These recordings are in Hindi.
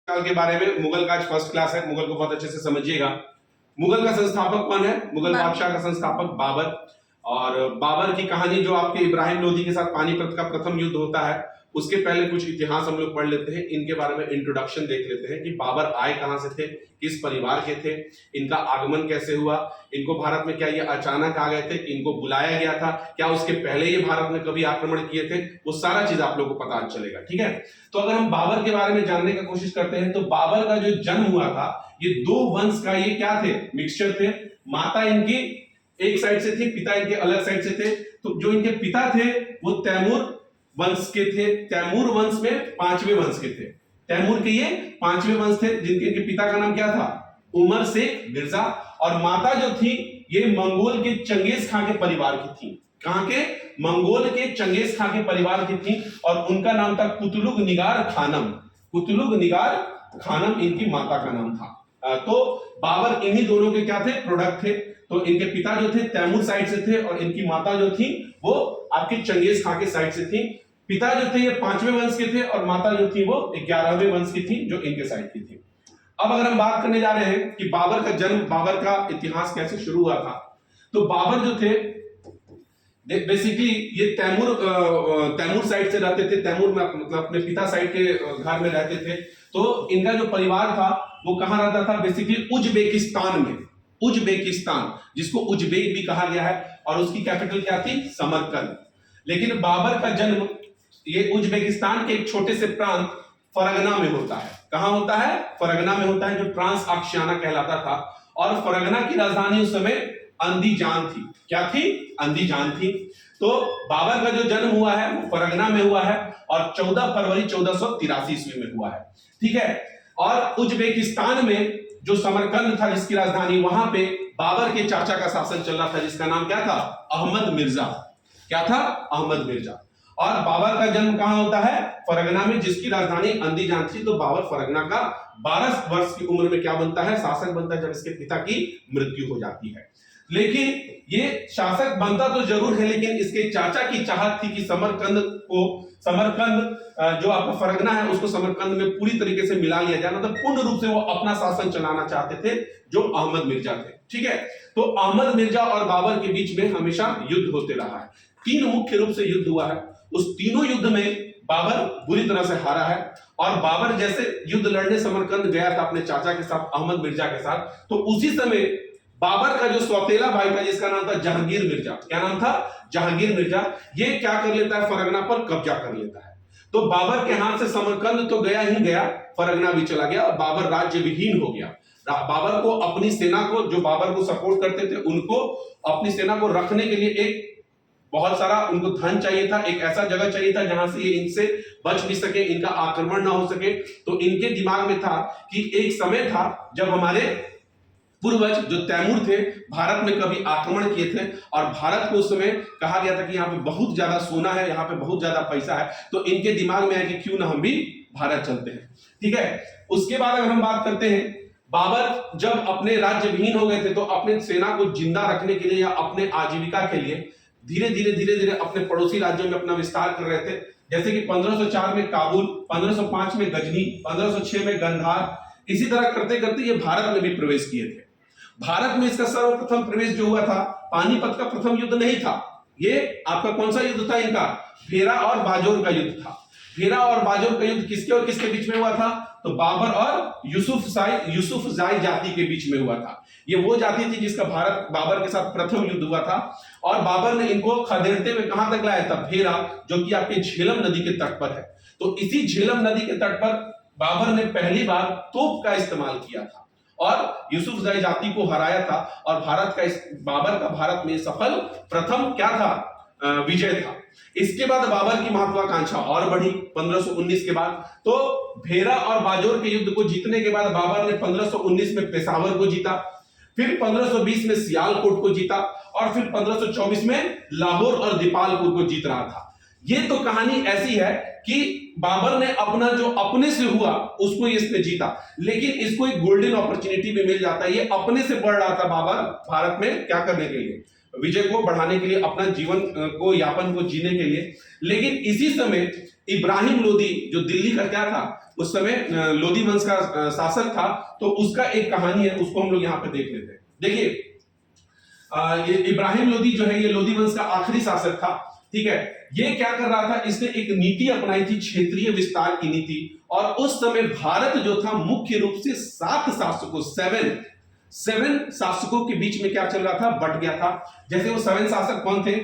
काल के बारे में मुगल का फर्स्ट क्लास है, मुगल को बहुत अच्छे से समझिएगा। मुगल का संस्थापक कौन है? मुगल बादशाह का संस्थापक बाबर। और बाबर की कहानी जो आपके इब्राहिम लोदी के साथ पानीपत का प्रथम युद्ध होता है, उसके पहले कुछ इतिहास हम लोग पढ़ लेते हैं। इनके बारे में इंट्रोडक्शन देख लेते हैं कि बाबर आए कहां से थे, किस परिवार के थे, इनका आगमन कैसे हुआ, इनको भारत में क्या ये अचानक आ गए थे, इनको बुलाया गया था, क्या उसके पहले ये भारत में कभी आक्रमण किए थे, वो सारा चीज आप लोगों को पता चलेगा। ठीक है, तो अगर हम बाबर के बारे में जानने की कोशिश करते हैं तो बाबर का जो जन्म हुआ था, ये दो वंश का ये क्या थे, मिक्सचर थे। माता इनकी एक साइड से थी, पिता इनके अलग साइड से थे। तो जो इनके पिता थे वो तैमूर वंश के थे। तैमूर वंश में पांचवें वंश के थे। तैमूर के ये पांचवें वंश थे, जिनके इनके पिता का नाम क्या था, उमर शेख मिर्जा। और माता जो थी ये मंगोल के चंगेज खां के परिवार की थी। कहां के? मंगोल के चंगेज खां के परिवार की थी और उनका नाम था कुतुलुग निगार खानम। कुतुलुग निगार खानम इनकी माता का नाम था। तो बाबर इन्हीं दोनों के क्या थे, प्रोडक्ट थे। तो इनके पिता जो थे तैमूर साइड से थे और इनकी माता जो थी वो आपकी चंगेज खां के साइड से थी। पिता जो थे ये पांचवें वंश के थे और माता जो थी वो 11वें वंश की थी, जो इनके साइड की थी। अब अगर हम बात करने जा रहे हैं कि बाबर का जन्म, बाबर का इतिहास कैसे शुरू हुआ था, तो बाबर जो थे बेसिकली ये तैमूर साइड से रहते थे। तैमूर में मतलब अपने पिता साइड के घर में रहते थे। तो इनका जो परिवार था वो कहां रहता था, बेसिकली उज्बेकिस्तान में। उज्बेकिस्तान, जिसको उज्बेक भी कहा गया है, और उसकी कैपिटल क्या थी, समरकंद। लेकिन बाबर का जन्म ये उज्बेकिस्तान के एक छोटे से प्रांत फरगना में होता है। कहां होता है? फरगना में होता है, जो ट्रांस अक्शियाना कहलाता था। और फरगना की राजधानी उस समय अंदीजान थी। क्या थी? अंदीजान थी। तो बाबर का जो जन्म हुआ है वो फरगना में हुआ है और 14 फरवरी 1483 ईस्वी में हुआ है। ठीक है, और उज्बेकिस्तान में जो समरकंद था जिसकी राजधानी, वहां पे बाबर के चाचा का शासन चल रहा था, जिसका नाम क्या था, अहमद मिर्जा। क्या था? अहमद मिर्जा। और बाबर का जन्म कहां होता है? फरगना में, जिसकी राजधानी अंदीजान थी। तो बाबर फरगना का 12 वर्ष की उम्र में क्या बनता है, शासक बनता है, जब इसके पिता की मृत्यु हो जाती है। लेकिन ये शासक बनता तो जरूर है, लेकिन इसके चाचा की चाहत थी कि समरकंद जो आपका फरगना है उसको समरकंद में पूरी तरीके से मिला लिया जाए, मतलब पूर्ण रूप से वो अपना शासन चलाना चाहते थे, जो अहमद मिर्जा थे। ठीक है, तो अहमद मिर्जा और बाबर के बीच में हमेशा युद्ध होते रहा है। 3 मुख्य रूप से युद्ध हुआ है। उस तीनों युद्ध में बाबर बुरी तरह से हारा है। और बाबर जैसे युद्ध लड़ने समरकंद गया था अपने चाचा के साथ, अहमद मिर्जा के साथ, तो उसी समय बाबर का जो सौतेला भाई था जिसका नाम था जहांगीर मिर्जा, क्या नाम था, जहांगीर मिर्जा, ये क्या कर लेता है, फरगना पर कब्जा कर लेता है। तो बाबर के हाथ से समरकंद तो गया ही गया, फरगना भी चला गया और बाबर राज्य विहीन हो गया। बाबर को अपनी सेना को, जो बाबर को सपोर्ट करते थे, उनको अपनी सेना को रखने के लिए एक बहुत सारा उनको धन चाहिए था, एक ऐसा जगह चाहिए था जहां से ये इनसे बच भी सके, इनका आक्रमण ना हो सके। तो इनके दिमाग में था कि एक समय था जब हमारे पूर्वज जो तैमूर थे भारत में कभी आक्रमण किए थे, और भारत को उस समय कहा गया था कि यहाँ पे बहुत ज्यादा सोना है, यहाँ पे बहुत ज्यादा पैसा है। तो इनके दिमाग में आया कि क्यों ना हम भी भारत चलते हैं। ठीक है, उसके बाद अगर हम बात करते हैं, बाबर जब अपने राज्य विहीन हो गए थे तो अपने सेना को जिंदा रखने के लिए या अपने आजीविका के लिए धीरे धीरे अपने पड़ोसी राज्यों में अपना विस्तार कर रहे थे। जैसे कि 1504 में काबुल, 1505 में गजनी, 1506 में गंधार, इसी तरह करते करते ये भारत में भी प्रवेश किए थे। भारत में इसका सर्वप्रथम प्रवेश जो हुआ था, पानीपत का प्रथम युद्ध नहीं था, ये आपका कौन सा युद्ध था, इनका भेरा और बाजोर का युद्ध था। भेरा और बाजोर का युद्ध किसके और किसके बीच में हुआ था, तो बाबर और यूसुफजाई जाति के बीच में हुआ था। ये वो जाति थी जिसका बाबर के साथ प्रथम युद्ध हुआ था। और बाबर ने इनको खदेड़ते हुए कहां तक लाया था, भेरा, जो कि आपके झेलम नदी के तट पर है। तो इसी झेलम नदी के तट पर बाबर ने पहली बार तोप का इस्तेमाल किया था और यूसुफजाई जाति को हराया था। और बाबर का भारत में सफल प्रथम क्या था, विजय था। इसके बाद बाबर की महत्वाकांक्षा और बढ़ी 1519 के बाद। तो भेरा और बाजोर के युद्ध को जीतने के बाद बाबर ने 1519 में पेशावर को जीता, फिर 1520 में सियालकोट को जीता, और फिर 1524 में लाहौर और दीपालपुर को जीत रहा था। ये तो कहानी ऐसी है कि बाबर ने अपना जो अपने से हुआ उसको इसने जीता, लेकिन इसको एक गोल्डन अपॉर्चुनिटी भी मिल जाता है। ये अपने से बढ़ रहा था बाबर भारत में क्या करने के लिए, विजय को बढ़ाने के लिए, अपना जीवन को यापन को जीने के लिए। लेकिन इसी समय इब्राहिम लोदी जो दिल्ली का क्या था उस समय, लोदी वंश का शासक था, तो उसका एक कहानी है, उसको हम लोग यहाँ पे देख लेते हैं। देखिए ये इब्राहिम लोदी जो है ये लोदी वंश का आखिरी शासक था, ठीक है। ये क्या कर रहा था, इसने एक नीति अपनाई थी, क्षेत्रीय विस्तार की नीति। और उस समय भारत जो था मुख्य रूप से 7 शासकों, 7 शासकों के बीच में क्या चल रहा था, बट गया था। जैसे वो 7 शासक कौन थे,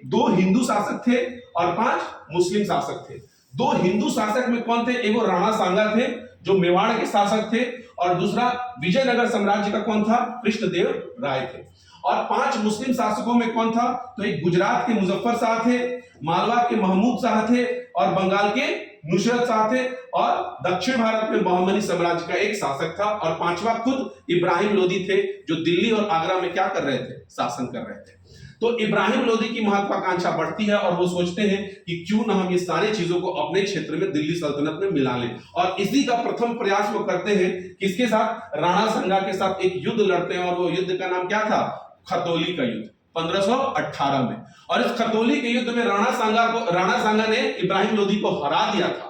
2 हिंदू शासक थे और 5 मुस्लिम शासक थे। 2 हिंदू शासक में कौन थे, एक वो राणा सांगा थे जो मेवाड़ के शासक थे, और दूसरा विजयनगर साम्राज्य का कौन था, कृष्णदेव राय थे। और 5 मुस्लिम शासकों में कौन था, तो एक गुजरात के मुजफ्फर शाह थे, मालवा के महमूद शाह थे, और बंगाल के नुसरत शाह थे, और दक्षिण भारत में बहमनी साम्राज्य का एक शासक था, और 5वां खुद इब्राहिम लोदी थे जो दिल्ली और आगरा में क्या कर रहे थे, शासन कर रहे थे। तो इब्राहिम लोदी की महत्वाकांक्षा बढ़ती है और वो सोचते हैं कि क्यों ना हम ये सारी चीजों को अपने क्षेत्र में दिल्ली सल्तनत में मिला लें। और इसी का प्रथम प्रयास वो करते हैं, किसके साथ, राणा सांगा के साथ एक युद्ध लड़ते हैं, और वो युद्ध का नाम क्या था, खतौली का युद्ध, 1518 में। और इस खतौली के युद्ध में राणा सांगा ने इब्राहिम लोदी को हरा दिया था।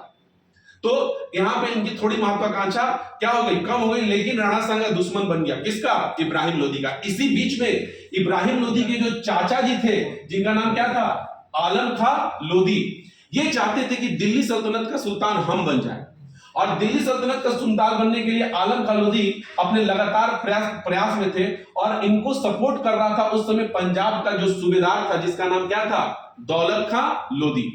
तो यहां पे इनकी थोड़ी महत्वाकांक्षा क्या हो गई, कम हो गई, लेकिन राणा सांगा दुश्मन बन गया, किसका, इब्राहिम लोदी का। इसी बीच में इब्राहिम लोदी के जो चाचा जी थे, जिनका नाम क्या था, आलम खां लोदी, ये चाहते थे कि दिल्ली सल्तनत का सुल्तान हम बन जाए। और दिल्ली सल्तनत का सुल्तान बनने के लिए आलम खां लोदी अपने लगातार प्रयास में थे, और इनको सपोर्ट कर रहा था उस समय पंजाब का जो सूबेदार था, जिसका नाम क्या था, दौलत खां लोदी।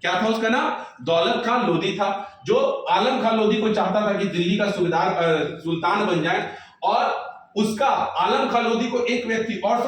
क्या था उसका नाम, दौलत खां लोदी था, जो आलम खां लोदी को चाहता था कि दिल्ली का सुल्तान बन जाए। और उसका, आलम खां लोदी को एक व्यक्ति और